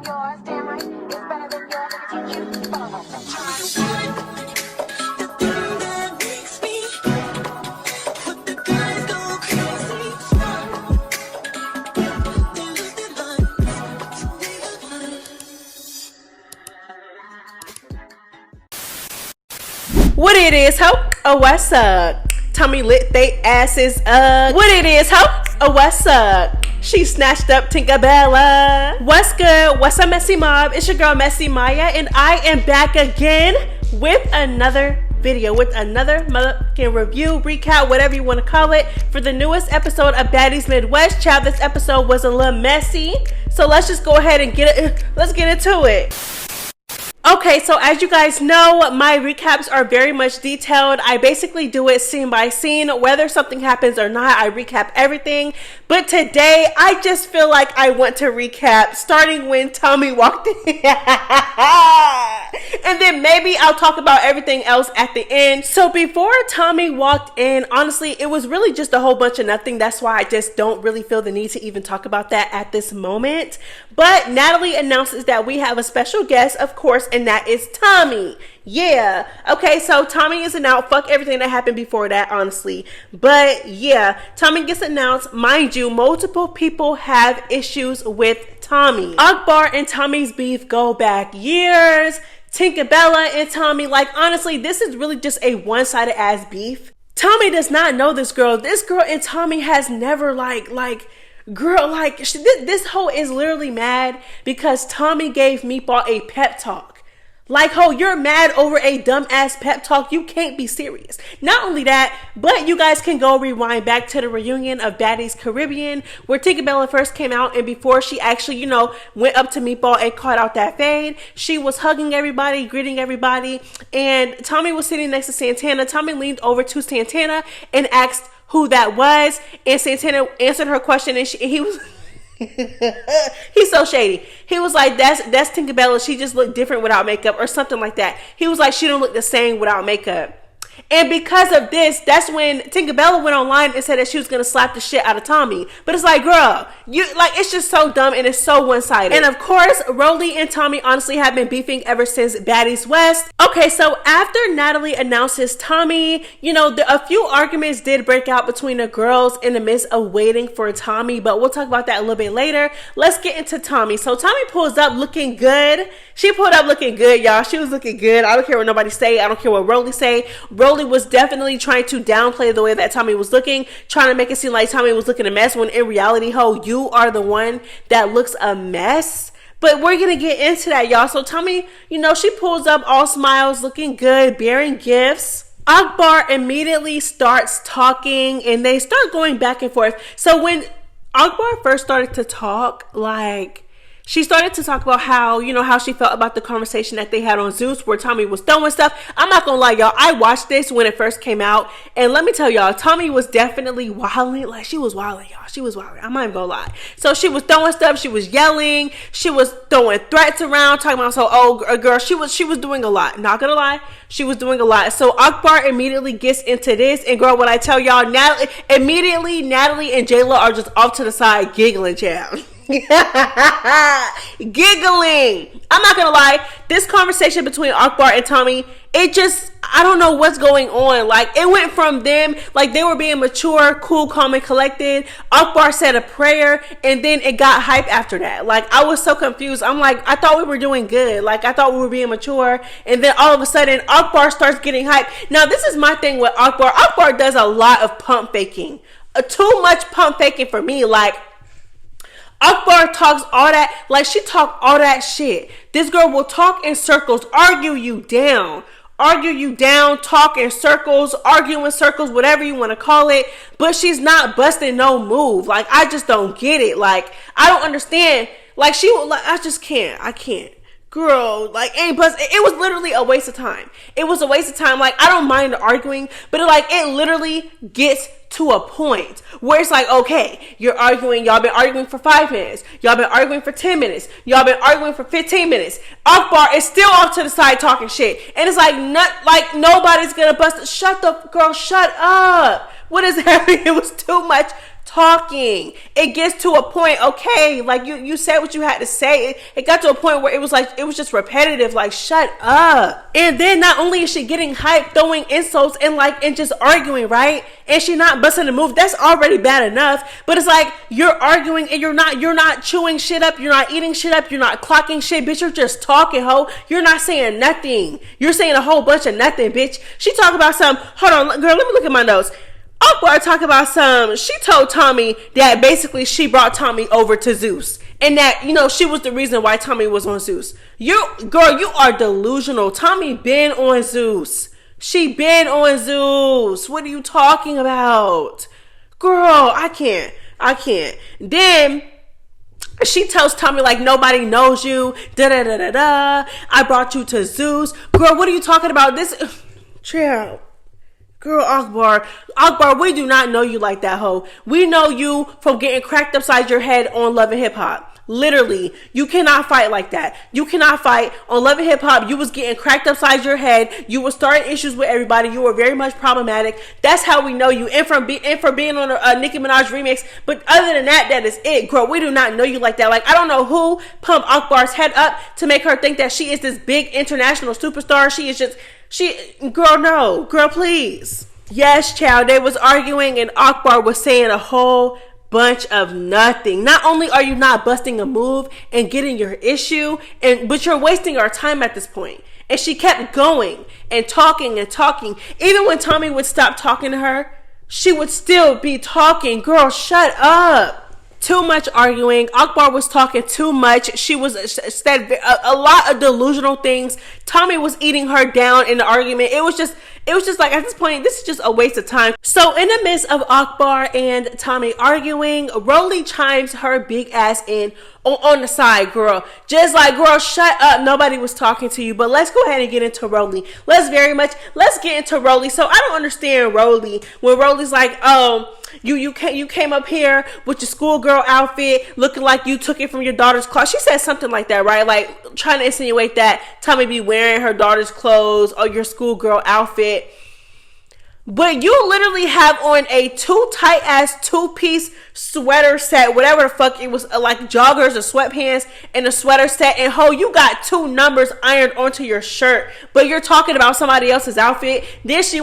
Yours, damn right, it's better than yours. I can teach you. What it is, ho? Oh, what's up? Tommie lit they asses up. What it is, ho? Oh, what's up? She snatched up Tinkerbella. What's good? What's up, MessyMya? It's your girl, MessyMya, and I am back again with another video, with another motherfucking review, recap, whatever you want to call it, for the newest episode of Baddies Midwest. Child, this episode was a little messy, so let's just go ahead and let's get into it. Okay, so as you guys know, my recaps are very much detailed. I basically do it scene by scene. Whether something happens or not, I recap everything. But today, I just feel like I want to recap starting when Tommie walked in. And then maybe I'll talk about everything else at the end. So before Tommie walked in, honestly, it was really just a whole bunch of nothing. That's why I just don't really feel the need to even talk about that at this moment. But Natalie announces that we have a special guest, of course, and that is Tommie. Yeah. Okay, so Tommie isn't out. Fuck everything that happened before that, honestly. But yeah, Tommie gets announced. Mind you, multiple people have issues with Tommie. Akbar and Tommie's beef go back years. Tinkerbella and Tommie, like, honestly, this is really just a one-sided ass beef. Tommie does not know this girl. This girl and Tommie has never this hoe is literally mad because Tommie gave Meatball a pep talk. Like, ho, you're mad over a dumbass pep talk. You can't be serious. Not only that, but you guys can go rewind back to the reunion of Baddies Caribbean where Tinkerbella first came out, and before she actually, went up to Meatball and caught out that fade, she was hugging everybody, greeting everybody, and Tommie was sitting next to Santana. Tommie leaned over to Santana and asked who that was, and Santana answered her question, and he was he's so shady. He was like, that's Tinkerbella, she just looked different without makeup, or something like that. He was like, she don't look the same without makeup. And because of this, that's when Tinkerbella went online and said that she was gonna slap the shit out of Tommie. But it's like, girl, it's just so dumb, and it's so one-sided. And of course, Rollie and Tommie honestly have been beefing ever since Baddies West. Okay, so after Natalie announces Tommie, a few arguments did break out between the girls in the midst of waiting for Tommie, but we'll talk about that a little bit later. Let's get into Tommie. So Tommie pulls up looking good. She pulled up looking good, y'all. She was looking good. I don't care what nobody say. I don't care what Rollie say. Rollie was definitely trying to downplay the way that Tommie was looking, trying to make it seem like Tommie was looking a mess, when in reality, ho, you are the one that looks a mess. But we're gonna get into that, y'all. So Tommie, she pulls up all smiles, looking good, bearing gifts. Akbar immediately starts talking, and they start going back and forth. So when Akbar first started to talk, she started to talk about how, how she felt about the conversation that they had on Zeus where Tommie was throwing stuff. I'm not gonna lie, y'all. I watched this when it first came out, and let me tell y'all, Tommie was definitely wilding. Like, she was wilding, y'all. She was wilding. I'm not even gonna lie. So she was throwing stuff. She was yelling. She was throwing threats around, talking about, girl, she was doing a lot. Not gonna lie. She was doing a lot. So Akbar immediately gets into this, and girl, when I tell y'all, Natalie and Jayla are just off to the side giggling, child. Giggling. I'm not gonna lie, this conversation between Akbar and Tommie, I don't know what's going on. Like, it went from them, like, they were being mature, cool, calm, and collected. Akbar said a prayer, and then it got hype after that. Like, I was so confused. I'm like, I thought we were doing good. Like, I thought we were being mature, and then all of a sudden, Akbar starts getting hype. Now, this is my thing with Akbar. Akbar does a lot of pump faking. Too much pump faking for me. Like, Akbar talks all that, like, she talked all that shit. This girl will talk in circles, argue you down, talk in circles, argue in circles, whatever you want to call it, but she's not busting no move. Like, I just don't get it. Like, I don't understand. Like, I just can't. I can't. Girl, like, it was literally a waste of time. It was a waste of time. Like, I don't mind arguing, but it literally gets to a point where it's like, okay, you're arguing, y'all been arguing for 5 minutes, y'all been arguing for 10 minutes, y'all been arguing for 15 minutes. Akbar is still off to the side talking shit, and it's like, nobody's gonna bust it. Shut up. What is happening? It was too talking. It gets to a point, okay, like you said what you had to say. It got to a point where it was just repetitive, like shut up. And then not only is she getting hyped, throwing insults and just arguing, right? And she not busting a move. That's already bad enough. But it's like you're arguing and you're not chewing shit up, you're not eating shit up, you're not clocking shit, bitch. You're just talking, ho. You're not saying nothing. You're saying a whole bunch of nothing, bitch. She talk about some, hold on, girl, let me look at my notes. Akbar talk about some, she told Tommie that basically she brought Tommie over to Zeus. And that, she was the reason why Tommie was on Zeus. You are delusional. Tommie been on Zeus. She been on Zeus. What are you talking about? Girl, I can't. Then she tells Tommie like nobody knows you. I brought you to Zeus. Girl, what are you talking about? This chill. Girl, Akbar, we do not know you like that, hoe. We know you from getting cracked upside your head on Love and Hip Hop. Literally, you cannot fight like that. You cannot fight on Love and Hip Hop. You was getting cracked upside your head. You were starting issues with everybody. You were very much problematic. That's how we know you. And for being on a Nicki Minaj remix. But other than that, that is it, girl. We do not know you like that. Like, I don't know who pumped Akbar's head up to make her think that she is this big international superstar. Girl, please. Yes, child, they was arguing and Akbar was saying a whole bunch of nothing. Not only are you not busting a move and getting your issue, but you're wasting our time at this point. And she kept going and talking and talking. Even when Tommie would stop talking to her, she would still be talking. Girl, shut up. Too much arguing. Akbar was talking too much. She said a lot of delusional things. Tommie was eating her down in the argument. It was just like at this point, this is just a waste of time. So in the midst of Akbar and Tommie arguing, Rollie chimes her big ass in on the side, girl. Just like, girl, shut up. Nobody was talking to you. But let's go ahead and get into Rollie. Let's get into Rollie. So I don't understand Rollie when Rollie's like, you came up here with your schoolgirl outfit looking like you took it from your daughter's closet. She said something like that, right? Like trying to insinuate that Tommie be wearing her daughter's clothes or your schoolgirl outfit. But you literally have on a too tight ass 2-piece sweater set, whatever the fuck it was, like joggers or sweatpants and a sweater set. And ho, you got 2 numbers ironed onto your shirt, but you're talking about somebody else's outfit. Then she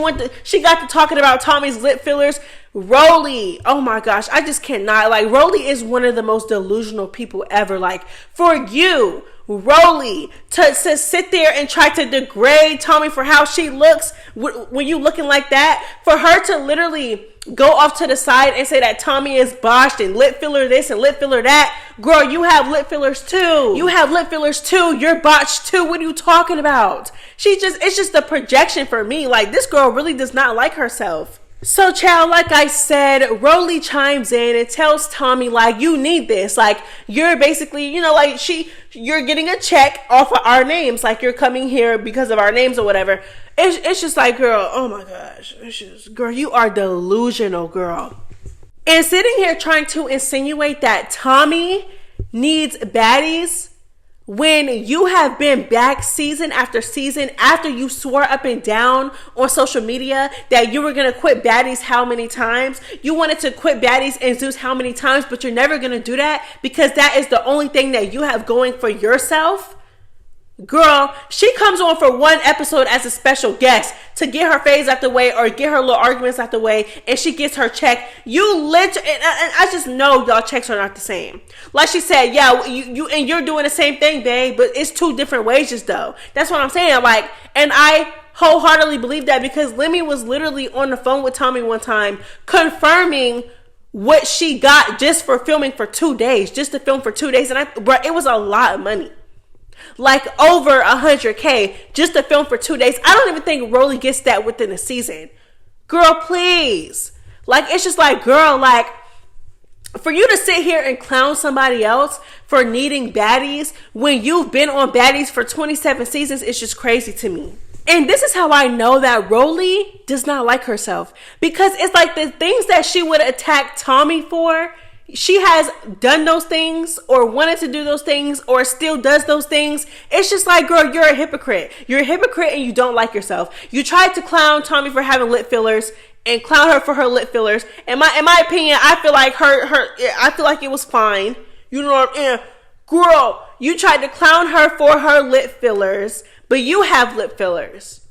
got to talking about Tommie's lip fillers. Rollie, oh my gosh, I just cannot. Like, Rollie is one of the most delusional people ever. Like, for you, Rollie, to sit there and try to degrade Tommie for how she looks when you looking like that, for her to literally go off to the side and say that Tommie is botched and lip filler this and lip filler that. Girl, you have lip fillers too. You're botched too. What are you talking about? It's just the projection for me. Like, this girl really does not like herself. So, child, like I said, Rollie chimes in and tells Tommie, like, you need this. Like, you're basically, you're getting a check off of our names. Like, you're coming here because of our names or whatever. It's just like, girl, oh my gosh. Girl, you are delusional, girl. And sitting here trying to insinuate that Tommie needs baddies when you have been back season after season after you swore up and down on social media that you were going to quit Baddies how many times? You wanted to quit Baddies and Zeus how many times, but you're never going to do that because that is the only thing that you have going for yourself? Girl, she comes on for one episode as a special guest to get her phase out the way or get her little arguments out the way, and she gets her check. You literally, and I just know y'all checks are not the same. Like she said, yeah, you're doing the same thing, babe, but it's 2 different wages though. That's what I'm saying. Like, and I wholeheartedly believe that because Lemmy was literally on the phone with Tommie one time confirming what she got just for filming for 2 days, just to film for 2 days, and it was a lot of money. Like over $100K just to film for 2 days. I don't even think Rollie gets that within a season. Girl, please. Like, it's just like, girl, like, for you to sit here and clown somebody else for needing baddies when you've been on baddies for 27 seasons is just crazy to me. And this is how I know that Rollie does not like herself. Because it's like the things that she would attack Tommie for, she has done those things or wanted to do those things or still does those things. It's just like, girl, you're a hypocrite. You're a hypocrite and you don't like yourself. You tried to clown Tommie for having lip fillers and clown her for her lip fillers. In my opinion, I feel like I feel like it was fine. You know what I'm saying? Girl, you tried to clown her for her lip fillers, but you have lip fillers.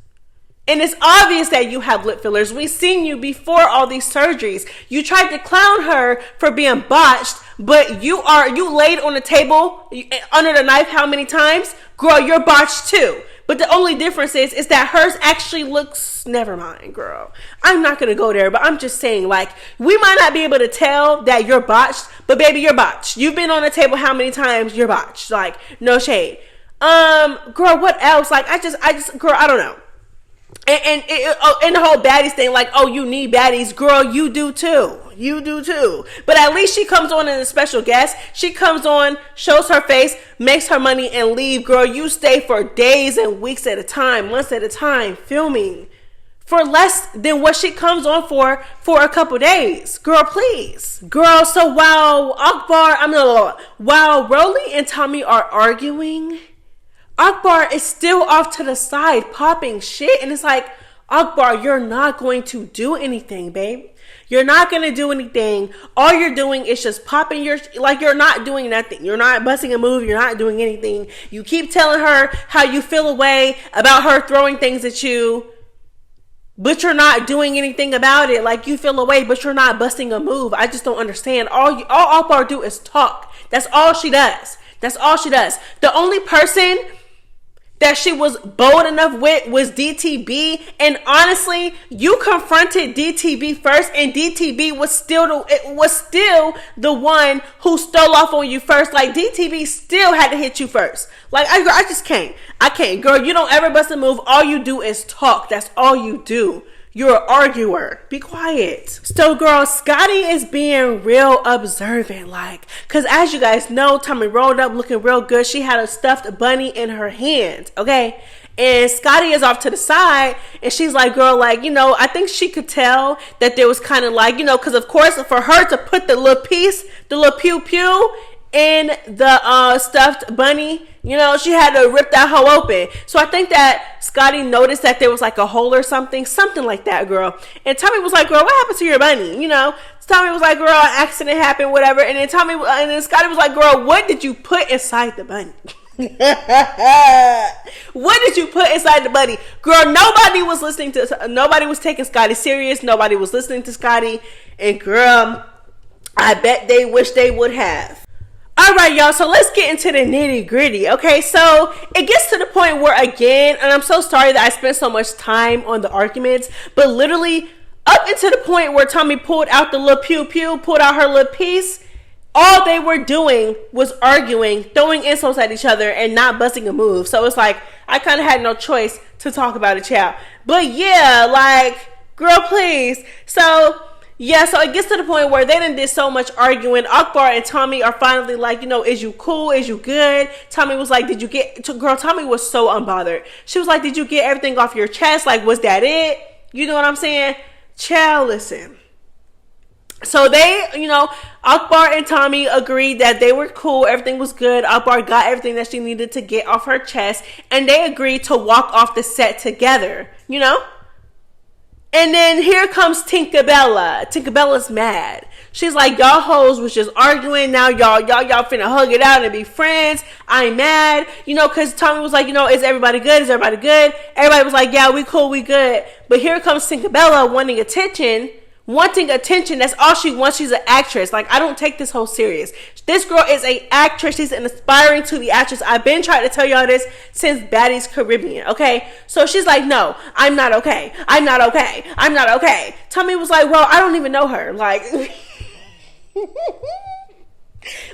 And it's obvious that you have lip fillers. We've seen you before all these surgeries. You tried to clown her for being botched, but you laid on the table under the knife how many times? Girl, you're botched too. But the only difference is that hers actually looks, never mind, girl. I'm not going to go there, but I'm just saying, like, we might not be able to tell that you're botched, but baby, you're botched. You've been on the table how many times? You're botched. Like, no shade. Girl, what else? Like, I just, girl, I don't know. And the whole baddies thing, like, oh, you need baddies. Girl, you do too. You do too. But at least she comes on as a special guest. She comes on, shows her face, makes her money, and leave. Girl, you stay for days and weeks at a time, months at a time, filming for less than what she comes on for a couple days. Girl, please. Girl, so while Rollie and Tommie are arguing, Akbar is still off to the side popping shit. And it's like, Akbar, you're not going to do anything, babe. You're not going to do anything. All you're doing is just popping you're not doing nothing. You're not busting a move. You're not doing anything. You keep telling her how you feel away about her throwing things at you, but you're not doing anything about it. Like, you feel away, but you're not busting a move. I just don't understand. All Akbar do is talk. That's all she does. That's all she does. The only person that she was bold enough with was DTB, and honestly, you confronted DTB first, and DTB was still the one who stole off on you first. Like, DTB still had to hit you first. Like, I just can't. I can't, girl. You don't ever bust a move. All you do is talk. That's all you do. You're an arguer. Be quiet. So, girl, Scotty is being real observant, like, because as you guys know, Tommie rolled up looking real good. She had a stuffed bunny in her hand, okay? And Scotty is off to the side, and she's like, girl, like, you know, I think she could tell that there was kind of like, you know, because of course, for her to put the little piece, the little pew-pew in the stuffed bunny, you know, she had to rip that hoe open. So I think that Scotty noticed that there was like a hole or something like that, girl. And Tommie was like, girl, what happened to your bunny? You know, Tommie was like, girl, an accident happened, whatever. And then Scotty was like, girl, what did you put inside the bunny? What did you put inside the bunny? Girl, nobody was taking Scotty serious. Nobody was listening to Scotty. And girl, I bet they wish they would have. All right, y'all, so let's get into the nitty gritty. Okay, so it gets to the point where, again, and I'm so sorry that I spent so much time on the arguments, but literally up until the point where Tommie pulled out the little pew-pew, pulled out her little piece, all they were doing was arguing, throwing insults at each other, and not busting a move. So it's like, I kind of had no choice to talk about it, child. But yeah, like, girl, please. So yeah, so it gets to the point where they done did so much arguing. Akbar and Tommie are finally like, you know, is you cool? Is you good? Tommie was like, girl, Tommie was so unbothered. She was like, did you get everything off your chest? Like, was that it? You know what I'm saying? Child, listen. So they, you know, Akbar and Tommie agreed that they were cool. Everything was good. Akbar got everything that she needed to get off her chest. And they agreed to walk off the set together, you know? And then here comes Tinkerbella. Tinkerbella's mad. She's like, y'all hoes was just arguing. Now y'all finna hug it out and be friends. I'm mad. You know, because Tommie was like, you know, is everybody good? Is everybody good? Everybody was like, yeah, we cool, we good. But here comes Tinkerbella wanting attention. That's all she wants. She's an actress. Like, I don't take this whole serious. This girl is an actress. She's an aspiring to be actress. I've been trying to tell y'all this since Baddies Caribbean, okay? So she's like, no, I'm not okay. I'm not okay. I'm not okay. Tommie was like, well, I don't even know her. Like,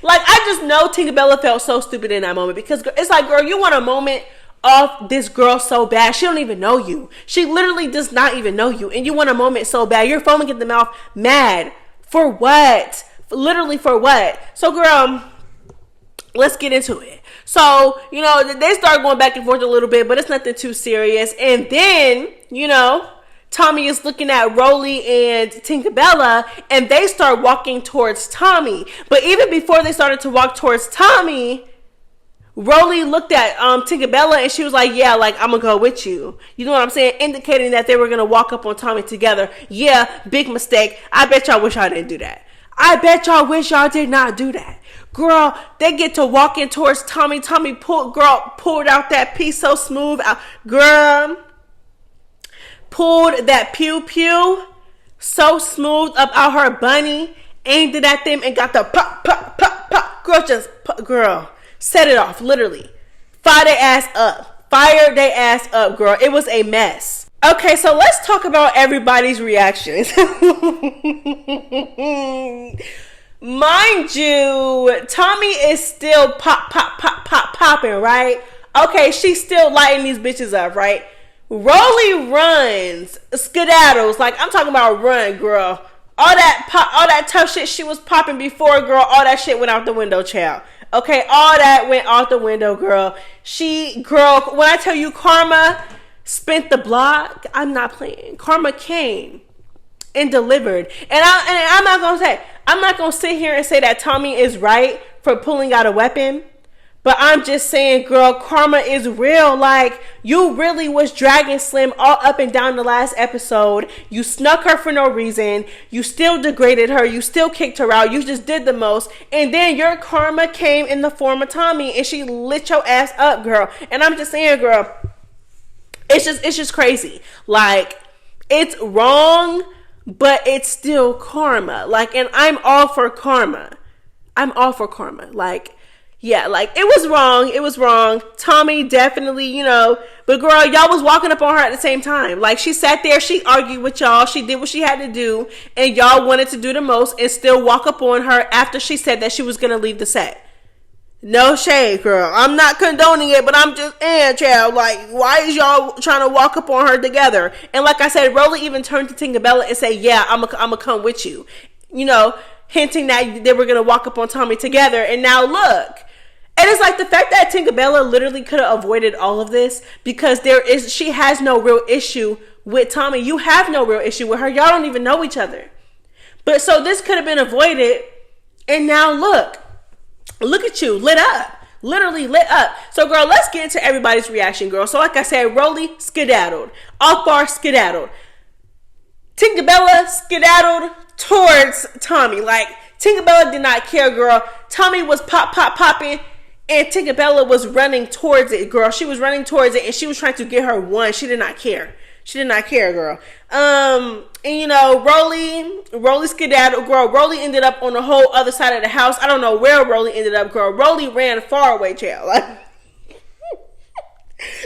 like, I just know Tinkerbella felt so stupid in that moment, because it's like, girl, you want a moment of this girl so bad. She don't even know you. She literally does not even know you, and you want a moment so bad. You're foaming at the mouth, mad for what? Literally for what? So girl, let's get into it. So, you know, they start going back and forth a little bit, but it's nothing too serious. And then, you know, Tommie is looking at Rollie and Tinkerbella, and they start walking towards Tommie. But even before they started to walk towards Tommie, Rollie looked at Tinkerbella and she was like, yeah, like, I'm gonna go with you. You know what I'm saying? Indicating that they were gonna walk up on Tommie together. Yeah, big mistake. I bet y'all wish y'all didn't do that. I bet y'all wish y'all did not do that. Girl, they get to walking towards Tommie. Tommie pulled out that piece so smooth. Girl, pulled that pew so smooth up out her bunny, aimed it at them and got the pop, pop, pop, pop. Girl, set it off, literally. Fire their ass up, girl. It was a mess. Okay, so let's talk about everybody's reactions. Mind you, Tommie is still popping, right? Okay, she's still lighting these bitches up, right? Rollie runs, skedaddles, like I'm talking about run, girl. All that tough shit she was popping before, girl, all that shit went out the window, child. Okay, all that went out the window, girl. When I tell you Karma spent the block, I'm not playing. Karma came and delivered. And I'm not gonna sit here and say that Tommie is right for pulling out a weapon. But I'm just saying, girl, karma is real. Like, you really was dragging Slim all up and down the last episode. You snuck her for no reason. You still degraded her. You still kicked her out. You just did the most. And then your karma came in the form of Tommie, and she lit your ass up, girl. And I'm just saying, girl, it's just crazy. Like, it's wrong, but it's still karma. Like, and I'm all for karma. Like, yeah, like, it was wrong. Tommie definitely, but girl, y'all was walking up on her at the same time. Like, she sat there, she argued with y'all, she did what she had to do, and y'all wanted to do the most and still walk up on her after she said that she was gonna leave the set. No shade, girl. I'm not condoning it, but I'm just, child, like, why is y'all trying to walk up on her together? And like I said, Rollie even turned to Tinkerbella and said, yeah, I'm gonna come with you. Hinting that they were gonna walk up on Tommie together, and now look. And it's like the fact that Tinkerbella literally could have avoided all of this because she has no real issue with Tommie. You have no real issue with her. Y'all don't even know each other. But so this could have been avoided. And now look at you, lit up, literally lit up. So girl, let's get into everybody's reaction, girl. So like I said, Rollie skedaddled, Akbar skedaddled, Tinkerbella skedaddled towards Tommie. Like, Tinkerbella did not care, girl. Tommie was popping. And Tinkerbella was running towards it, girl. She was running towards it, and she was trying to get her one. She did not care. Girl. And Rollie skedaddled, girl. Rollie ended up on the whole other side of the house. I don't know where Rollie ended up, girl. Rollie ran far away, child. Like,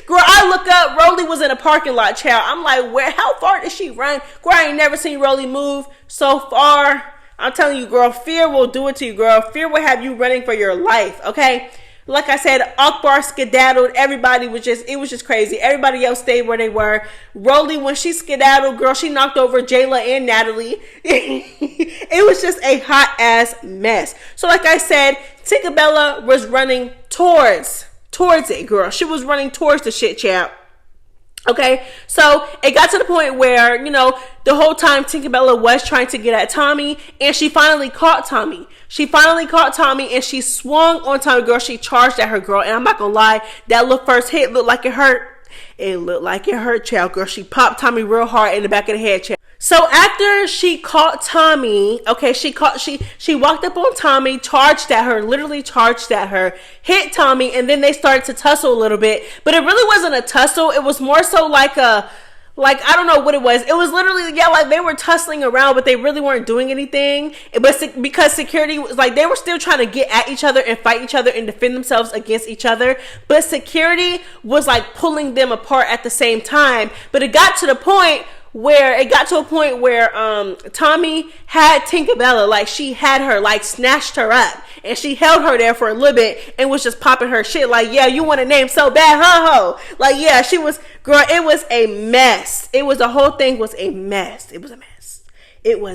girl, I look up, Rollie was in a parking lot, child. I'm like, how far did she run? Girl, I ain't never seen Rollie move so far. I'm telling you, girl, fear will do it to you, girl. Fear will have you running for your life, okay? Like I said, Akbar skedaddled. Everybody it was just crazy. Everybody else stayed where they were. Rollie, when she skedaddled, girl, she knocked over Jayla and Natalie. It was just a hot ass mess. So like I said, Tinkerbella was running towards it, girl. She was running towards the shit, chap. Okay, so it got to the point where, the whole time Tinkerbella was trying to get at Tommie, and she finally caught Tommie. And she swung on Tommie, girl. She charged at her, girl. And I'm not gonna lie, that little first hit looked like it hurt. It looked like it hurt, child, girl. She popped Tommie real hard in the back of the head, child. So after she caught Tommie, okay, she walked up on Tommie, literally charged at her, hit Tommie, and then they started to tussle a little bit. But it really wasn't a tussle. It was more so like I don't know what it was. It was literally, yeah, like they were tussling around, but they really weren't doing anything. But because security was like, they were still trying to get at each other and fight each other and defend themselves against each other. But security was like pulling them apart at the same time. But it got to a point where Tommie had Tinkerbella, like she had her, like snatched her up, and she held her there for a little bit and was just popping her shit like, yeah, you want a name so bad, huh, ho? Like, yeah, she was, girl, it was a mess. The whole thing was a mess. It was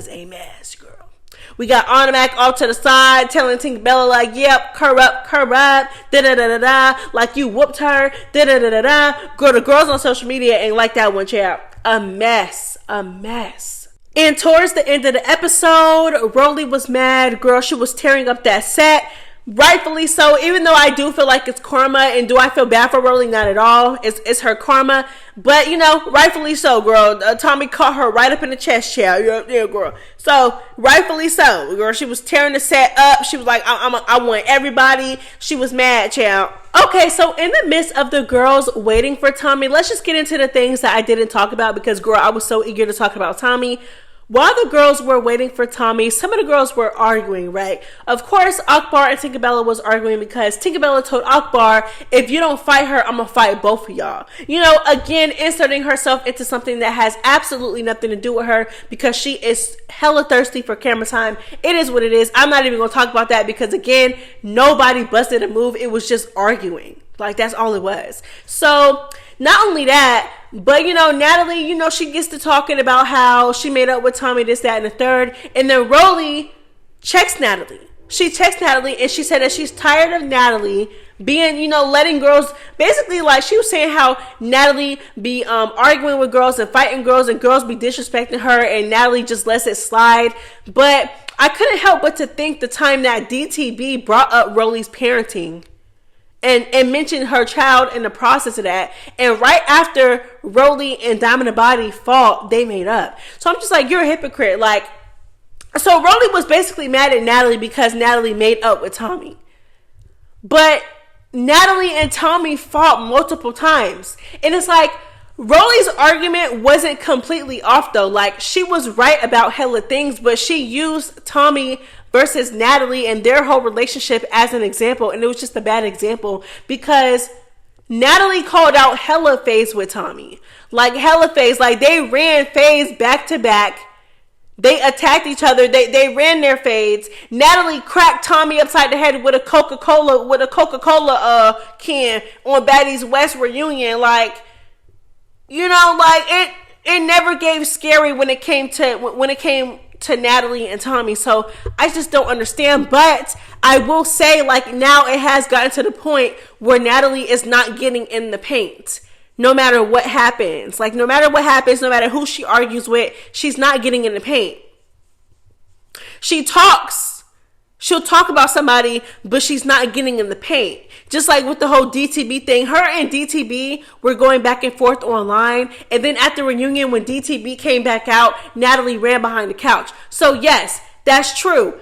a mess, girl. We got Automatic off to the side telling Tinkerbella like, yep, curb up, da-da-da-da-da, like you whooped her, da-da-da-da-da. Girl, the girls on social media ain't like that one, chap. A mess. And towards the end of the episode, Rollie was mad. Girl, she was tearing up that set. rightfully so, even though I do feel like it's karma. And do I feel bad for Rollie? Not at all. It's her karma. But, you know, rightfully so, girl. Tommie caught her right up in the chest, child. Yeah, girl. So, rightfully so, girl. She was tearing the set up. She was like, I want everybody. She was mad, child. Okay, so in the midst of the girls waiting for Tommie, let's just get into the things that I didn't talk about because, girl, I was so eager to talk about Tommie. While the girls were waiting for Tommie, some of the girls were arguing, right? Of course, Akbar and Tinkerbella was arguing because Tinkerbella told Akbar, if you don't fight her, I'm going to fight both of y'all. You know, again, inserting herself into something that has absolutely nothing to do with her because she is hella thirsty for camera time. It is what it is. I'm not even going to talk about that because, again, nobody busted a move. It was just arguing. Like, that's all it was. So, not only that, but, you know, Natalie, you know, she gets to talking about how she made up with Tommie, this, that, and the third. And then Rollie checks Natalie. She texts Natalie and she said that she's tired of Natalie being, you know, letting girls, basically, like, she was saying how Natalie be arguing with girls and fighting girls and girls be disrespecting her and Natalie just lets it slide. But I couldn't help but to think the time that DTB brought up Rollie's parenting and mentioned her child in the process of that. And right after Rollie and Diamond and Body fought, they made up. So I'm just like, you're a hypocrite. Like, so Rollie was basically mad at Natalie because Natalie made up with Tommie. But Natalie and Tommie fought multiple times. And it's like, Rollie's argument wasn't completely off though. Like, she was right about hella things, but she used Tommie versus Natalie and their whole relationship as an example. And it was just a bad example because Natalie called out hella phase with Tommie. Like, hella phase. Like, they ran phase back to back. They attacked each other. They ran their fades. Natalie cracked Tommie upside the head with a Coca-Cola can on Baddies West reunion. Like, you know, like, it never gave scary when it came to Natalie and Tommie. So I just don't understand. But I will say, like, now it has gotten to the point where Natalie is not getting in the paint. No matter what happens. Like, no matter what happens, no matter who she argues with, she's not getting in the paint. She'll talk about somebody, but she's not getting in the paint. Just like with the whole DTB thing, her and DTB were going back and forth online. And then at the reunion, when DTB came back out, Natalie ran behind the couch. So yes, that's true.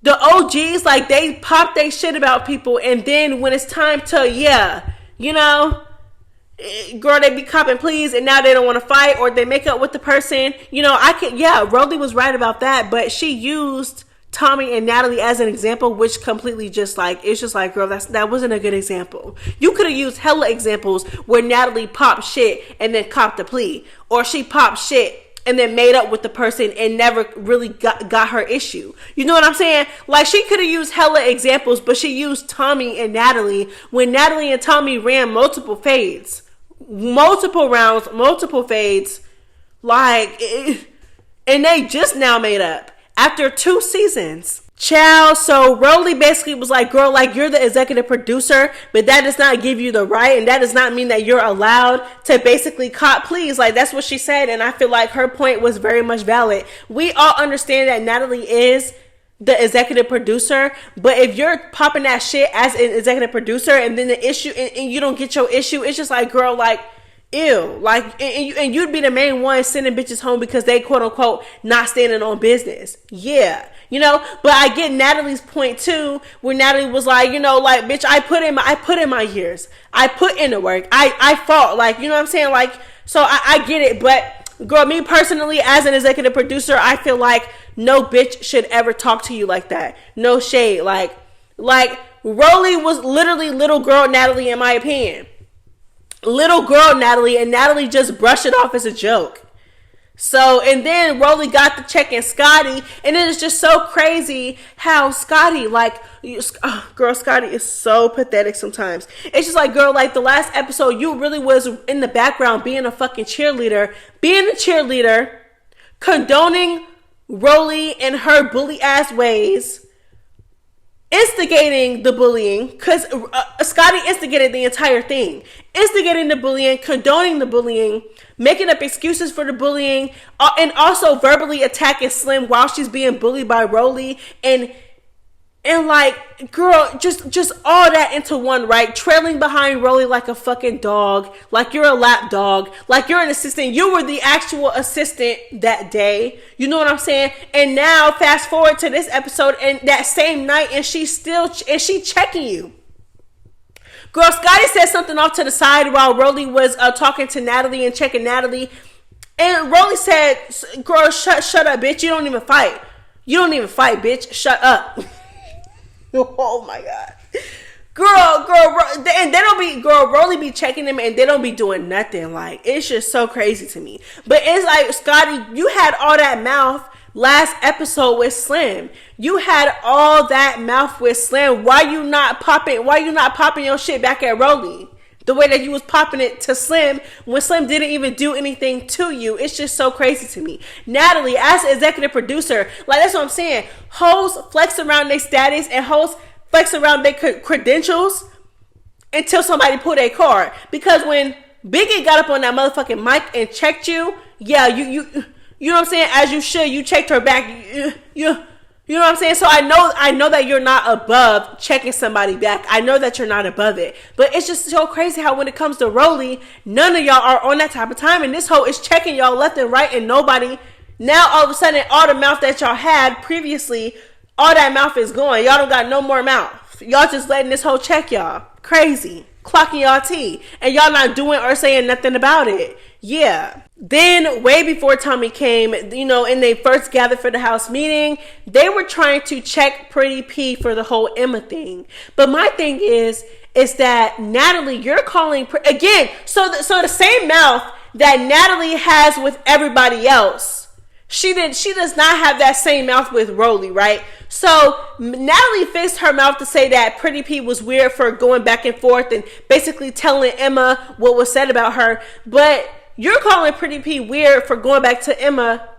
The OGs, like, they pop their shit about people. And then when it's time to, you know, girl, they be copping please, and now they don't want to fight, or they make up with the person. You know, Rollie was right about that, but she used Tommie and Natalie as an example, which completely just like, it's just like, girl, that wasn't a good example. You could have used hella examples where Natalie popped shit and then copped a plea, or she popped shit and then made up with the person and never really got her issue. You know what I'm saying? Like, she could have used hella examples, but she used Tommie and Natalie when Natalie and Tommie ran multiple fades. Multiple rounds, multiple fades, like, and they just now made up after 2 seasons. Child, so Rollie basically was like, girl, like, you're the executive producer, but that does not give you the right, and that does not mean that you're allowed to basically cop please. Like, that's what she said, and I feel like her point was very much valid. We all understand that Natalie is the executive producer, but if you're popping that shit as an executive producer and then the issue and you don't get your issue, it's just like, girl, like, ew. Like, and you'd be the main one sending bitches home because they quote unquote not standing on business. Yeah, you know. But I get Natalie's point too, where Natalie was like, you know, like, bitch, I put in my years, I put in the work, I fought, like, you know what I'm saying, like, so I get it. But girl, me personally, as an executive producer, I feel like no bitch should ever talk to you like that. No shade. Like Rollie was literally little girl Natalie, in my opinion. Little girl Natalie, and Natalie just brushed it off as a joke. So, and then Rollie got the check in Scotty, and it is just so crazy how Scotty, like, girl, Scotty is so pathetic sometimes. It's just like, girl, like, the last episode, you really was in the background being a fucking cheerleader, condoning Rollie and her bully ass ways, instigating the bullying, because Scotty instigated the entire thing, instigating the bullying, condoning the bullying, making up excuses for the bullying, and also verbally attacking Slim while she's being bullied by Rollie, and And like, girl, just all that into one, right? Trailing behind Rollie like a fucking dog, like you're a lap dog, like you're an assistant. You were the actual assistant that day. You know what I'm saying? And now fast forward to this episode and that same night, and she checking you. Girl, Scotty said something off to the side while Rollie was talking to Natalie and checking Natalie. And Rollie said, girl, shut up, bitch. You don't even fight. You don't even fight, bitch. Shut up. Oh my God. Girl, and they don't be, girl, Rollie be checking them and they don't be doing nothing. Like, it's just so crazy to me. But it's like, Scotty, you had all that mouth last episode with Slim. You had all that mouth with Slim. Why you not popping your shit back at Rollie? The way that you was popping it to Slim when Slim didn't even do anything to you. It's just so crazy to me. Natalie, as an executive producer, like, that's what I'm saying. Hoes flex around their status and hoes flex around their credentials until somebody pull their card. Because when Biggie got up on that motherfucking mic and checked you, yeah, you know what I'm saying? As you should, you checked her back. You know what I'm saying? So I know that you're not above checking somebody back. I know that you're not above it. But it's just so crazy how when it comes to Rollie, none of y'all are on that type of time. And this hoe is checking y'all left and right, and nobody. Now all of a sudden, all the mouth that y'all had previously, all that mouth is gone. Y'all don't got no more mouth. Y'all just letting this hoe check y'all. Crazy. Clocking y'all tea. And y'all not doing or saying nothing about it. Yeah. Then, way before Tommie came, you know, and they first gathered for the house meeting, they were trying to check Pretty P for the whole Emma thing. But my thing is that Natalie, you're calling again. So the same mouth that Natalie has with everybody else, she does not have that same mouth with Rollie, right? So Natalie fixed her mouth to say that Pretty P was weird for going back and forth and basically telling Emma what was said about her, but you're calling Pretty P weird for going back to Emma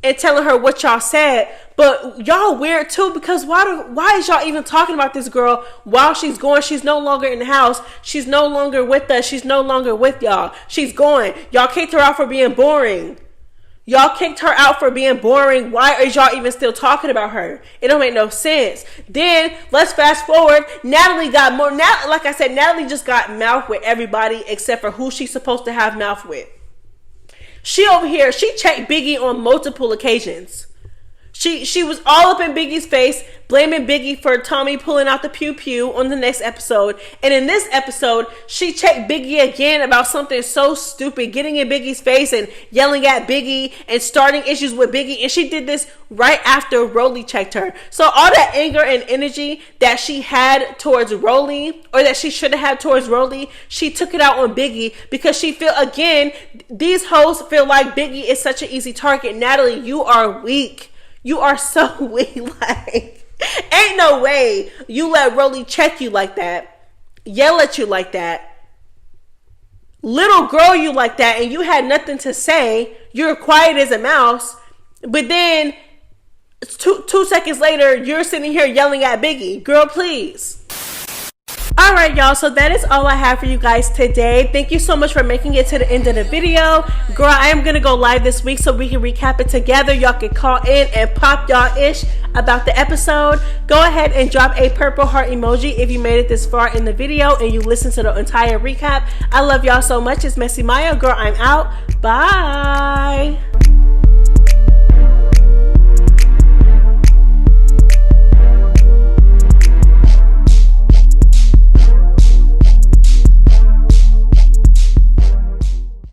and telling her what y'all said. But y'all weird too, because why is y'all even talking about this girl while she's going? She's no longer in the house. She's no longer with us. She's no longer with y'all. She's going. Y'all kicked her out for being boring. Y'all kicked her out for being boring. Why are y'all even still talking about her? It don't make no sense. Then, let's fast forward. Natalie got more. Now, like I said, Natalie just got mouth with everybody except for who she's supposed to have mouth with. She over here, she checked Biggie on multiple occasions. She was all up in Biggie's face, blaming Biggie for Tommie pulling out the pew-pew on the next episode. And in this episode, she checked Biggie again about something so stupid, getting in Biggie's face and yelling at Biggie and starting issues with Biggie. And she did this right after Rollie checked her. So all that anger and energy that she had towards Rollie, or that she should have had towards Rollie, she took it out on Biggie because she feel, again, these hoes feel like Biggie is such an easy target. Natalie, you are weak. You are so weak. Like, ain't no way you let Rollie check you like that, yell at you like that, little girl you like that, and you had nothing to say. You're quiet as a mouse. But then two seconds later, you're sitting here yelling at Biggie. Girl, please. All right, y'all, so that is all I have for you guys today. Thank you so much for making it to the end of the video. Girl, I am gonna go live this week so we can recap it together. Y'all can call in and pop y'all ish about the episode. Go ahead and drop a purple heart emoji if you made it this far in the video and you listened to the entire recap. I love y'all so much. It's MessyMya. Girl, I'm out. Bye.